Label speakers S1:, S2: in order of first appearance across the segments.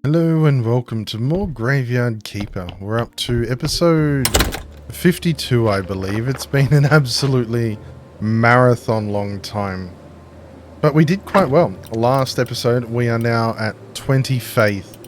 S1: Hello and welcome to more Graveyard Keeper. We're up to episode 52, I believe. It's been an absolutely marathon long time. But we did quite well. Last episode, we are now at 20 faith.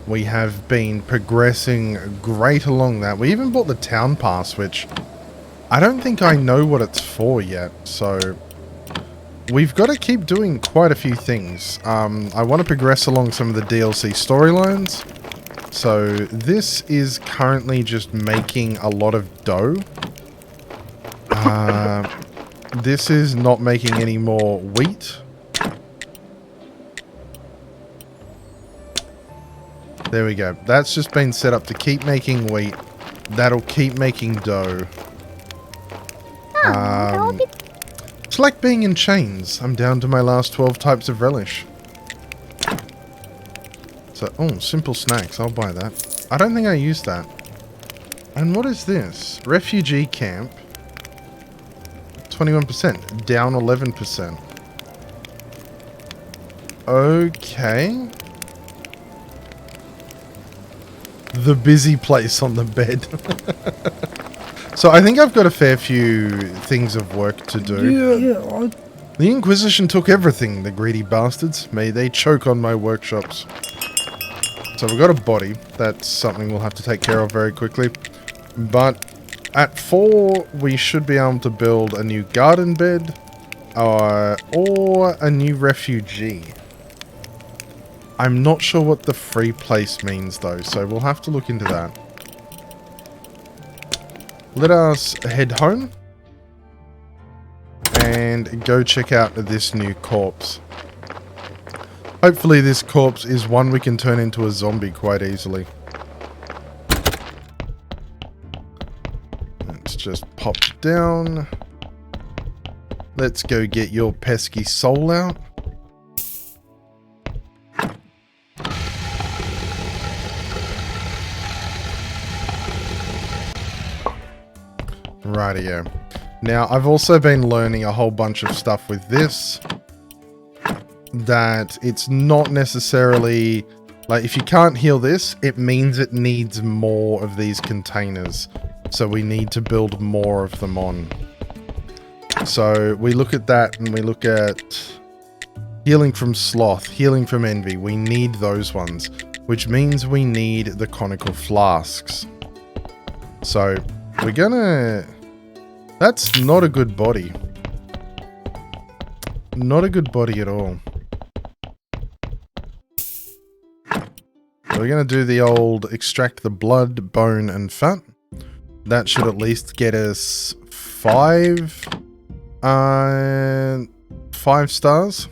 S1: We have been progressing great along that. We even bought the town pass, which I don't think I know what it's for yet, so we've got to keep doing quite a few things. I want to progress along some of the DLC storylines. So this is currently just making a lot of dough. This is not making any more wheat. There we go. That's just been set up to keep making wheat. That'll keep making dough. It's like being in chains. I'm down to my last 12 types of relish. So, oh, simple snacks. I'll buy that. I don't think I used that. And what is this? Refugee camp. 21%. Down 11%. Okay. The busy place on the bed. So I think I've got a fair few things of work to do.
S2: Yeah.
S1: The Inquisition took everything, the greedy bastards. May they choke on my workshops. So we've got a body. That's something we'll have to take care of very quickly. But at 4, we should be able to build a new garden bed or a new refugee. I'm not sure what the free place means though, so we'll have to look into that. Let us head home and go check out this new corpse. Hopefully this corpse is one we can turn into a zombie quite easily. Let's just pop down. Let's go get your pesky soul out. Rightio. Now, I've also been learning a whole bunch of stuff with this. That it's not necessarily... Like, if you can't heal this, it means it needs more of these containers. So we need to build more of them on. So we look at that and we look at... Healing from sloth, healing from envy. We need those ones. Which means we need the conical flasks. So, we're gonna... That's not a good body. Not a good body at all. We're going to do the old extract the blood, bone, and fat. That should at least get us 5 stars.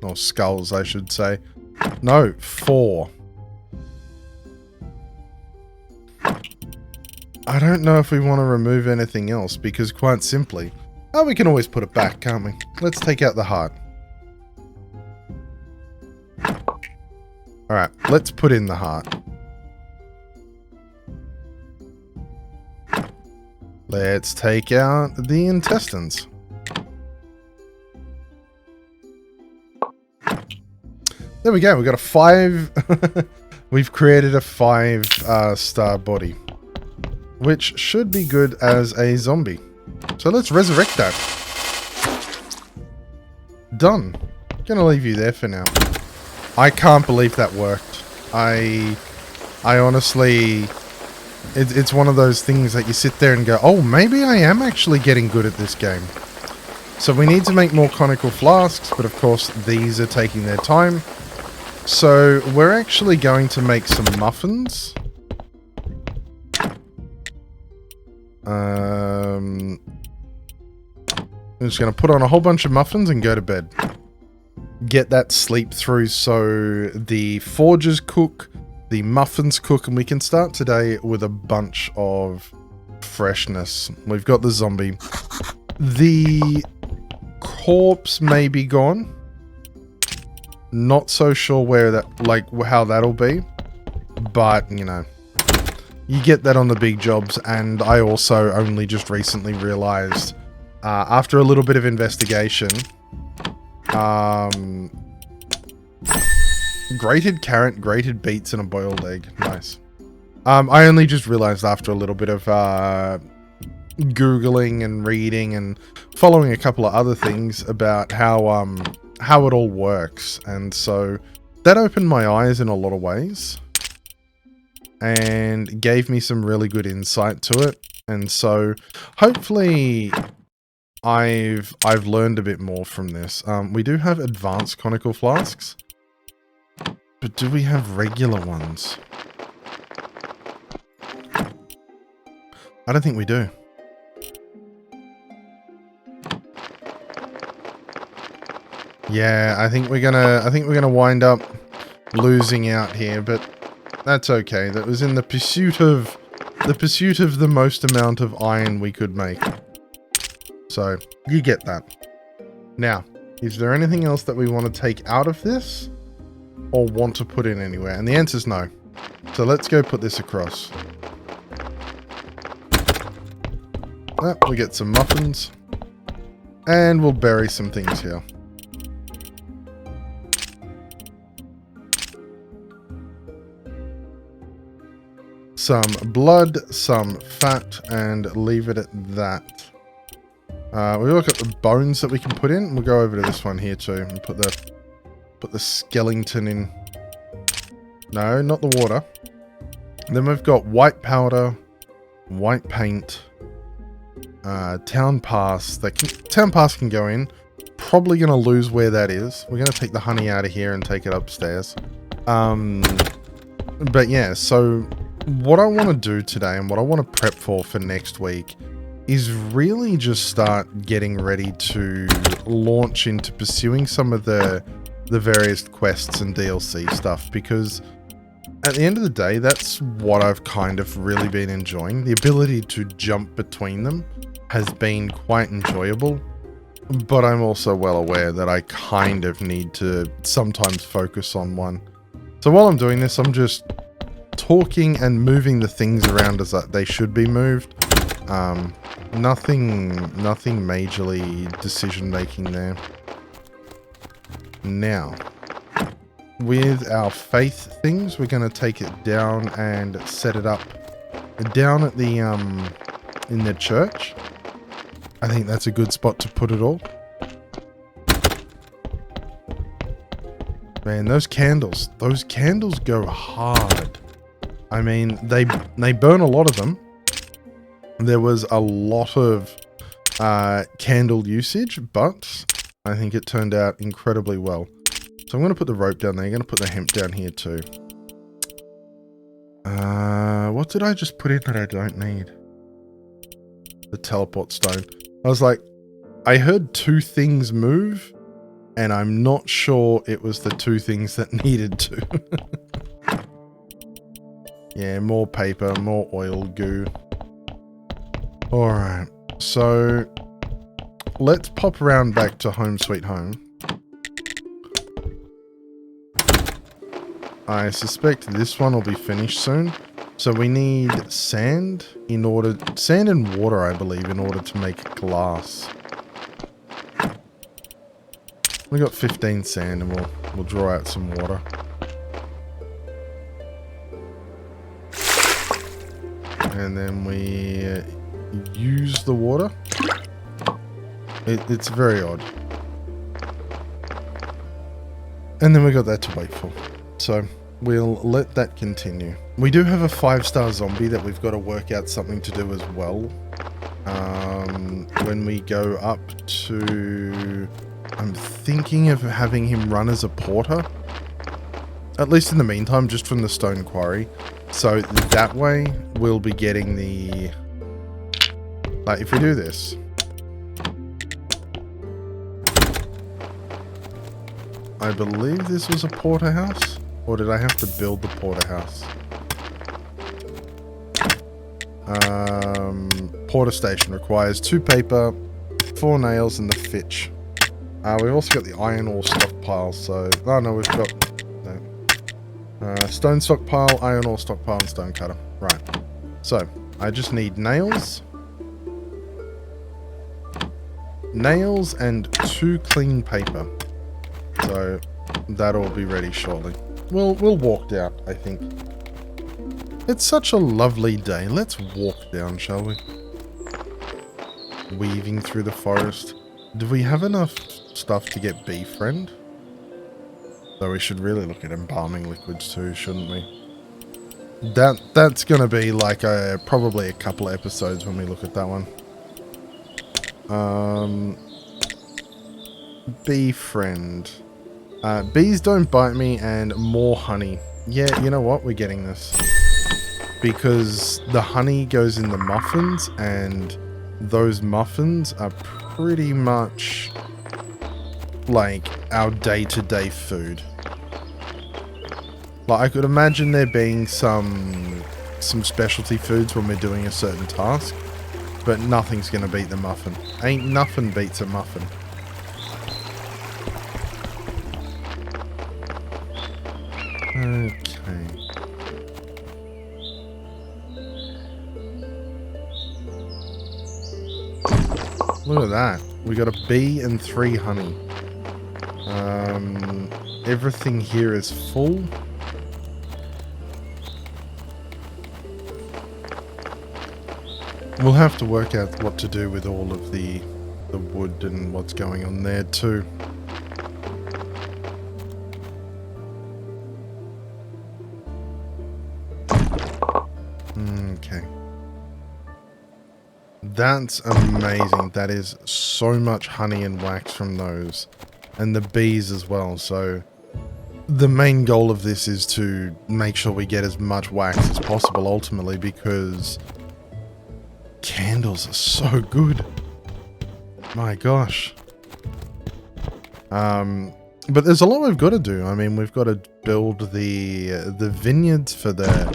S1: Or skulls, I should say. No, 4. I don't know if we want to remove anything else, because quite simply... Oh, we can always put it back, can't we? Let's take out the heart. Alright, let's put in the heart. Let's take out the intestines. There we go, we've got a 5... We've created a 5-star body. Which should be good as a zombie. So let's resurrect that. Done. Gonna leave you there for now. I can't believe that worked. I honestly... It's one of those things that you sit there and go, oh, maybe I am actually getting good at this game. So we need to make more conical flasks, but of course these are taking their time. So we're actually going to make some muffins. I'm just going to put on a whole bunch of muffins and go to bed. Get that sleep through so the forges cook, the muffins cook, and we can start today with a bunch of freshness. We've got the zombie. The corpse may be gone. Not so sure where that, like, how that'll be. But, you know. You get that on the big jobs, and I also only just recently realized, after a little bit of investigation, Grated carrot, grated beets, and a boiled egg. Nice. I only just realized after a little bit of Googling and reading and following a couple of other things about how it all works. And so that opened my eyes in a lot of ways and gave me some really good insight to it. And so hopefully I've learned a bit more from this. We do have advanced conical flasks, but do we have regular ones? I don't think we do. Yeah, I think we're gonna wind up losing out here, but that's okay. That was in the pursuit of the most amount of iron we could make. So you get that. Now, is there anything else that we want to take out of this or want to put in anywhere? And the answer is no. So let's go put this across. We get some muffins and we'll bury some things here. Some blood, some fat, and leave it at that. We look at the bones that we can put in. We'll go over to this one here too and put the skeleton in. No, not the water. Then we've got white powder, white paint, town pass. Town pass can go in. Probably going to lose where that is. We're going to take the honey out of here and take it upstairs. But yeah, so what I want to do today and what I want to prep for next week is really just start getting ready to launch into pursuing some of the various quests and DLC stuff, because at the end of the day, that's what I've kind of really been enjoying. The ability to jump between them has been quite enjoyable, but I'm also well aware that I kind of need to sometimes focus on one. So while I'm doing this, I'm just talking and moving the things around as they should be moved. Nothing majorly decision making there. Now, with our faith things, we're going to take it down and set it up down at the in the church. I think that's a good spot to put it all. Man, those candles go hard. I mean, they burn a lot of them. There was a lot of candle usage, but I think it turned out incredibly well. So I'm going to put the rope down there. I'm going to put the hemp down here too. What did I just put in that I don't need? The teleport stone. I was like, I heard two things move, and I'm not sure it was the two things that needed to. Yeah, more paper, more oil goo. Alright, so let's pop around back to Home Sweet Home. I suspect this one will be finished soon. So we need sand and water, I believe, in order to make glass. We got 15 sand and we'll draw out some water. And then we use the water. It's very odd. And then we got that to wait for. So we'll let that continue. We do have a 5-star zombie that we've got to work out something to do as well. When we go up to... I'm thinking of having him run as a porter. At least in the meantime, just from the stone quarry. So that way, we'll be getting the... Like, if we do this... I believe this was a porterhouse? Or did I have to build the porterhouse? Porter station requires 2 paper, 4 nails, and the fitch. We've also got the iron ore stockpile, so... Oh no, we've got... No. Stone stockpile, iron ore stockpile, and stone cutter. Right. So, I just need nails. Nails and 2 clean paper. So, that'll be ready shortly. We'll walk down, I think. It's such a lovely day. Let's walk down, shall we? Weaving through the forest. Do we have enough stuff to get bee friend? So we should really look at embalming liquids too, shouldn't we? That's gonna be like probably a couple of episodes when we look at that one. Bee friend. Bees don't bite me and more honey. Yeah, you know what? We're getting this. Because the honey goes in the muffins and those muffins are pretty much like our day-to-day food. Like I could imagine there being some specialty foods when we're doing a certain task, but nothing's gonna beat the muffin. Ain't nothing beats a muffin. Okay. Look at that. We got a bee and 3 honey. Everything here is full. We'll have to work out what to do with all of the wood and what's going on there too. Okay. That's amazing. That is so much honey and wax from those. And the bees as well. So the main goal of this is to make sure we get as much wax as possible ultimately, because candles are so good. My gosh. But there's a lot we've got to do. I mean, we've got to build the vineyards for the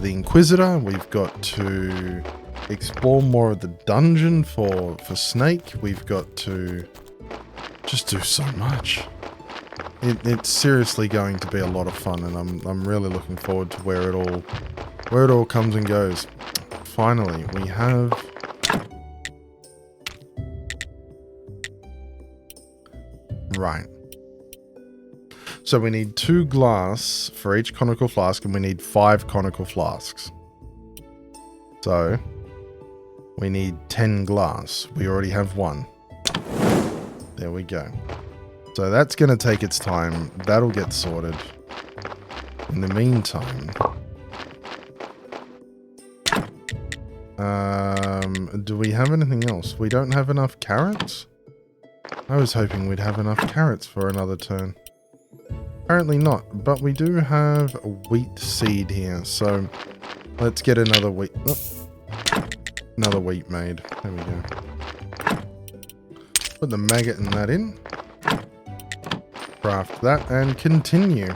S1: Inquisitor. We've got to explore more of the dungeon for Snake. We've got to just do so much. It's seriously going to be a lot of fun, and I'm really looking forward to where it all comes and goes. Finally, we have right. So we need 2 glass for each conical flask, and we need 5 conical flasks. So we need 10 glass. We already have 1. There we go. So that's going to take its time. That'll get sorted. In the meantime, do we have anything else? We don't have enough carrots? I was hoping we'd have enough carrots for another turn. Apparently not, but we do have a wheat seed here, so let's get another wheat. Oh, another wheat made. There we go. Put the maggot and that in. Craft that and continue.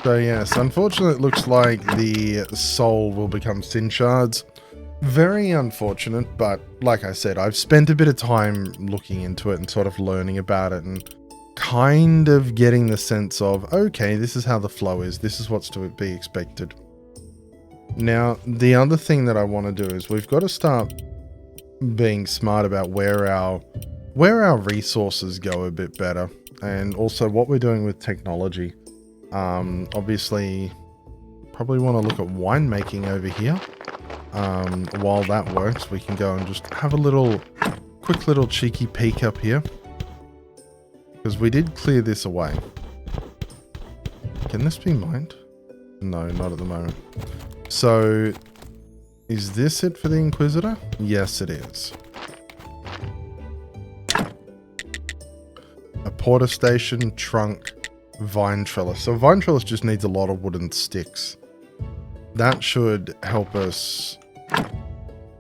S1: So yes, unfortunately it looks like the soul will become sin shards. Very unfortunate, but like I said, I've spent a bit of time looking into it and sort of learning about it and kind of getting the sense of, okay, this is how the flow is. This is what's to be expected. Now, the other thing that I want to do is we've got to start being smart about where our resources go a bit better, and also what we're doing with technology. Obviously, probably want to look at winemaking over here. While that works, we can go and just have a quick little cheeky peek up here, because we did clear this away. Can this be mined? No, not at the moment. So, is this it for the Inquisitor? Yes, it is. A porter station, trunk, vine trellis. So vine trellis just needs a lot of wooden sticks. That should help us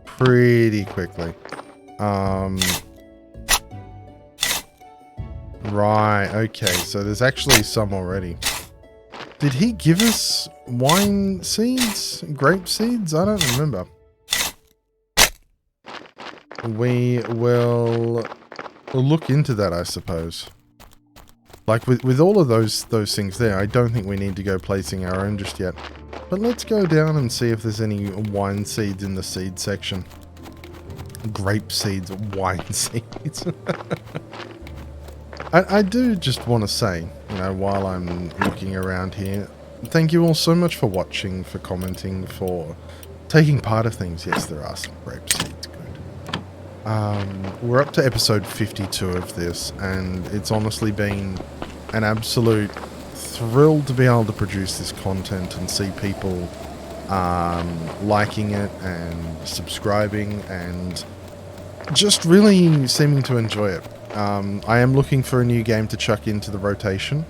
S1: pretty quickly. Right, okay, so there's actually some already. Did he give us wine seeds? Grape seeds? I don't remember. We will look into that, I suppose. Like with all of those things there, I don't think we need to go placing our own just yet. But let's go down and see if there's any wine seeds in the seed section. Grape seeds, wine seeds. I do just want to say, you know, while I'm looking around here, thank you all so much for watching, for commenting, for taking part of things. Yes, there are some grape seeds. Good. We're up to episode 52 of this, and it's honestly been an absolute thrill to be able to produce this content and see people liking it and subscribing and just really seeming to enjoy it. I am looking for a new game to chuck into the rotation.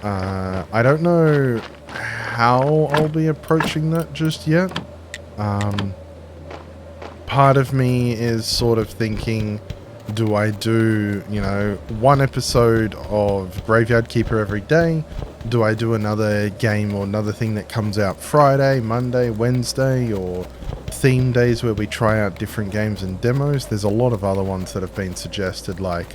S1: I don't know how I'll be approaching that just yet. Part of me is sort of thinking, do I do, you know, one episode of Graveyard Keeper every day? Do I do another game or another thing that comes out Friday, Monday, Wednesday, or theme days where we try out different games and demos? There's a lot of other ones that have been suggested, like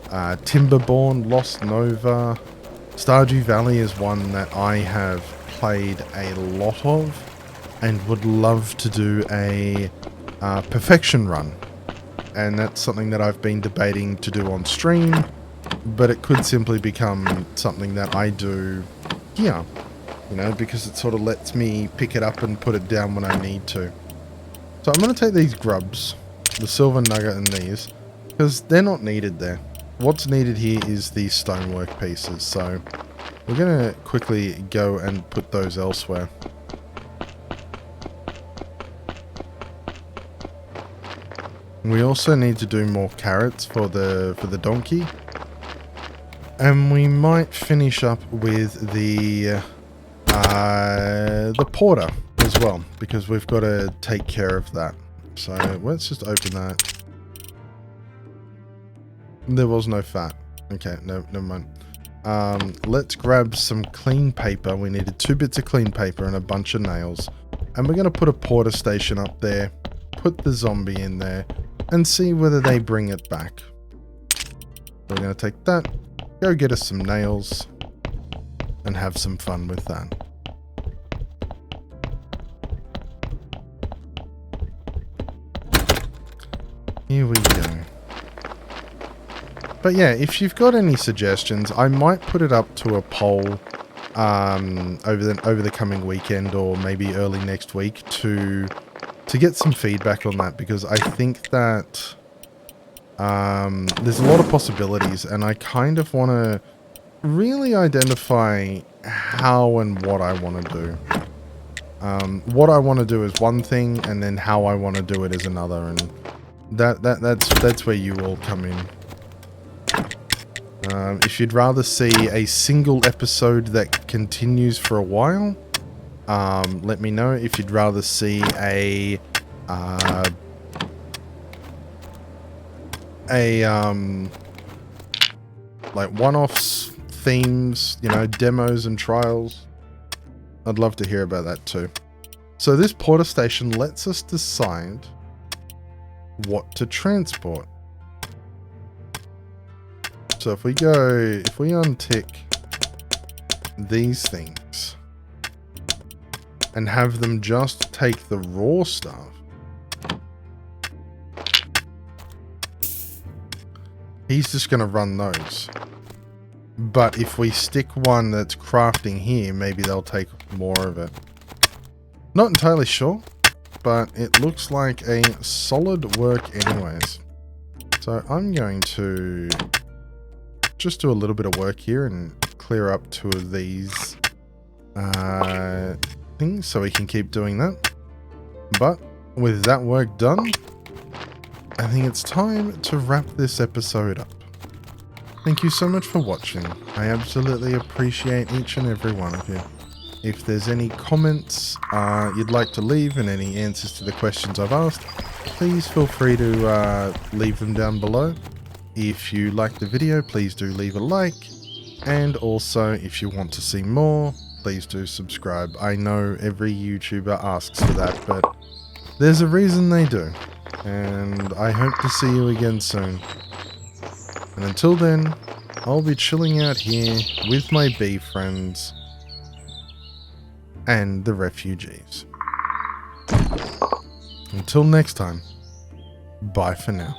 S1: Timberborn, Lost Nova. Stardew Valley is one that I have played a lot of and would love to do a perfection run. And that's something that I've been debating to do on stream, but it could simply become something that I do here, you know, because it sort of lets me pick it up and put it down when I need to. So I'm going to take these grubs, the silver nugget and these, because they're not needed there. What's needed here is these stonework pieces, so we're going to quickly go and put those elsewhere. We also need to do more carrots for the donkey. And we might finish up with the porter as well, because we've got to take care of that. So let's just open that. There was no fat. Okay, no, never mind. Let's grab some clean paper. We needed 2 bits of clean paper and a bunch of nails. And we're going to put a porter station up there, put the zombie in there, and see whether they bring it back. We're going to take that, go get us some nails, and have some fun with that. Here we go. But yeah, if you've got any suggestions, I might put it up to a poll over the coming weekend or maybe early next week to get some feedback on that, because I think that there's a lot of possibilities, and I kind of want to really identify how and what I want to do. What I want to do is one thing, and then how I want to do it is another, and that's where you all come in. If you'd rather see a single episode that continues for a while, let me know. If you'd rather see a like one-offs, themes, you know, demos and trials, I'd love to hear about that too. So this porter station lets us decide what to transport. So if we untick these things and have them just take the raw stuff, he's just going to run those. But if we stick one that's crafting here, maybe they'll take more of it. Not entirely sure, but it looks like a solid work anyways. So I'm going to just do a little bit of work here and clear up 2 of these things so we can keep doing that. But with that work done, I think it's time to wrap this episode up. Thank you so much for watching. I absolutely appreciate each and every one of you. If there's any comments you'd like to leave and any answers to the questions I've asked, please feel free to leave them down below. If you liked the video, please do leave a like. And also, if you want to see more, please do subscribe. I know every YouTuber asks for that, but there's a reason they do. And I hope to see you again soon. And until then, I'll be chilling out here with my bee friends and the refugees. Until next time, bye for now.